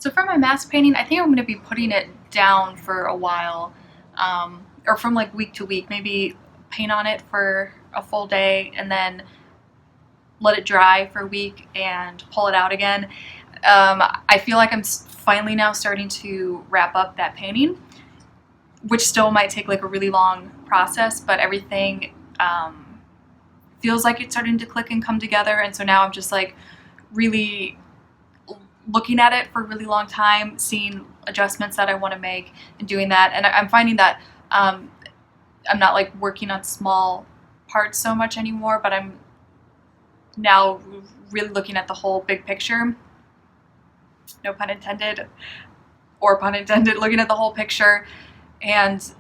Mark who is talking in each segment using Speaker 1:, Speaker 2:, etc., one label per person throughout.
Speaker 1: So for my mask painting, I think I'm going to be putting it down for a while, or from like week to week, maybe paint on it for a full day and then let it dry for a week and pull it out again. I feel like I'm finally now starting to wrap up that painting, which still might take like a really long process, but everything feels like it's starting to click and come together. And so now I'm just like really looking at it for a really long time, seeing adjustments that I want to make and doing that. And I'm finding that I'm not like working on small parts so much anymore, but I'm now really looking at the whole big picture. No pun intended, or pun intended, looking at the whole picture and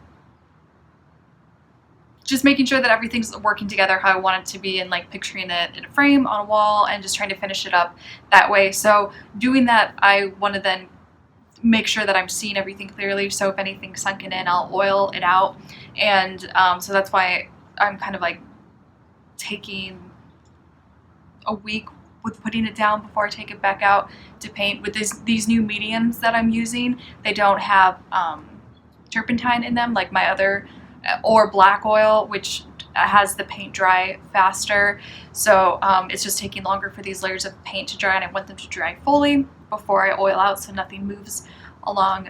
Speaker 1: just making sure that everything's working together how I want it to be, and like picturing it in a frame on a wall and just trying to finish it up that way. So doing that, I want to then make sure that I'm seeing everything clearly. So if anything's sunken in, I'll oil it out. And so that's why I'm kind of like taking a week with putting it down before I take it back out to paint. With these new mediums that I'm using, they don't have turpentine in them like my other, or black oil, which has the paint dry faster. So it's just taking longer for these layers of paint to dry, and I want them to dry fully before I oil out so nothing moves along.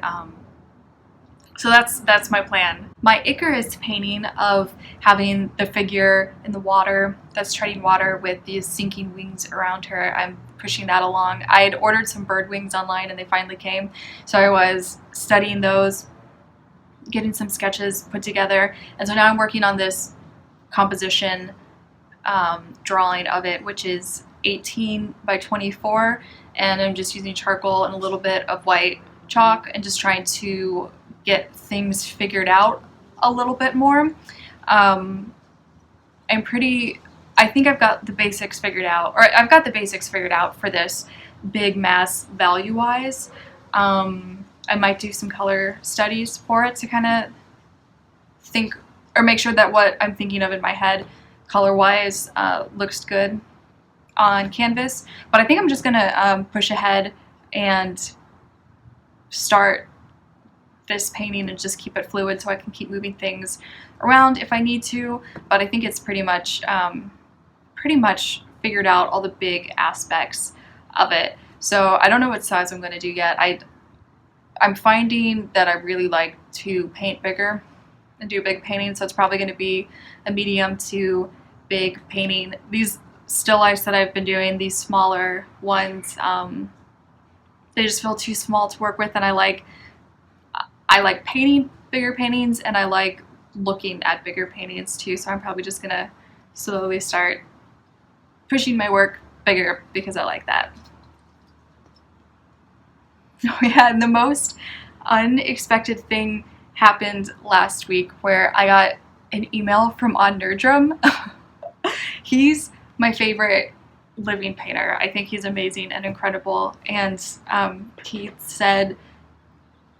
Speaker 1: So that's my plan. My Icarus painting of having the figure in the water that's treading water with these sinking wings around her, I'm pushing that along. I had ordered some bird wings online and they finally came. So I was studying those, getting some sketches put together. And so now I'm working on this composition drawing of it, which is 18 by 24. And I'm just using charcoal and a little bit of white chalk and just trying to get things figured out a little bit more. I think I've got the basics figured out, or I've got the basics figured out for this big mass value-wise. I might do some color studies for it to kind of think or make sure that what I'm thinking of in my head color-wise looks good on canvas. But I think I'm just gonna push ahead and start this painting and just keep it fluid so I can keep moving things around if I need to. But I think it's pretty much figured out all the big aspects of it. So I don't know what size I'm going to do yet. I'm finding that I really like to paint bigger and do big painting, so it's probably going to be a medium to big painting. These still lifes that I've been doing, these smaller ones, they just feel too small to work with, and I like painting bigger paintings, and I like looking at bigger paintings too, so I'm probably just gonna slowly start pushing my work bigger because I like that. Oh yeah, and the most unexpected thing happened last week where I got an email from on Nerdrum. He's my favorite living painter. I think he's amazing and incredible, and he said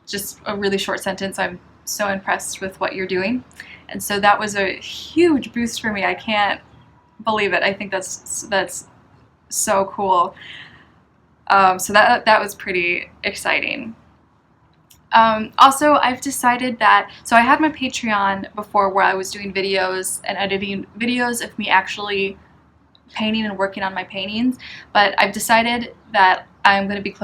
Speaker 1: just a really short sentence, "I'm so impressed with what you're doing." And so that was a huge boost for me. I can't believe it. I think that's so cool. So that was pretty exciting. Also, I've decided that, so I had my Patreon before where I was doing videos and editing videos of me actually painting and working on my paintings, but I've decided that I'm going to be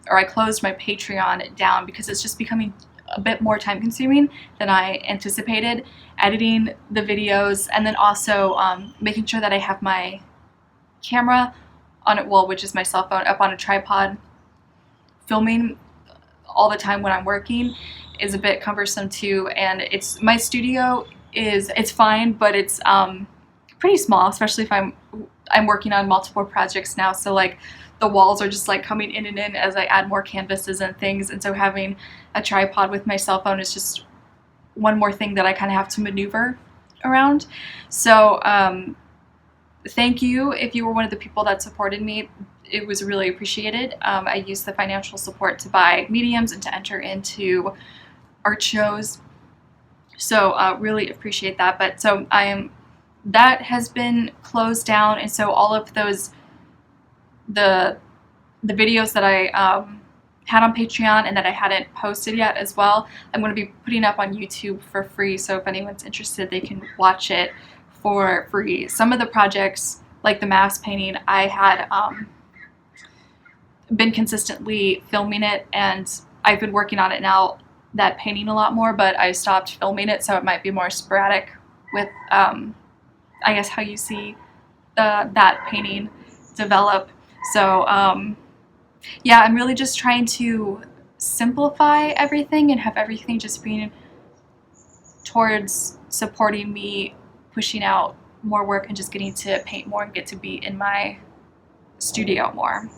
Speaker 1: I closed my Patreon down because it's just becoming a bit more time consuming than I anticipated, editing the videos, and then also making sure that I have my camera on it, which is my cell phone, up on a tripod. Filming all the time when I'm working is a bit cumbersome too, and my studio it's fine, but it's pretty small, especially if I'm working on multiple projects now, so like the walls are just like coming in and in as I add more canvases and things, and so having a tripod with my cell phone is just one more thing that I kind of have to maneuver around. So thank you if you were one of the people that supported me. It was really appreciated. I used the financial support to buy mediums and to enter into art shows, so really appreciate that. But so that has been closed down, and so all of those the videos that I had on Patreon and that I hadn't posted yet as well. I'm going to be putting up on YouTube for free, so if anyone's interested, they can watch it for free. Some of the projects, like the mask painting, I had been consistently filming it, and I've been working on it now, that painting, a lot more, but I stopped filming it, so it might be more sporadic with, I guess, how you see that painting develop. So, yeah, I'm really just trying to simplify everything and have everything just being towards supporting me pushing out more work and just getting to paint more and get to be in my studio more.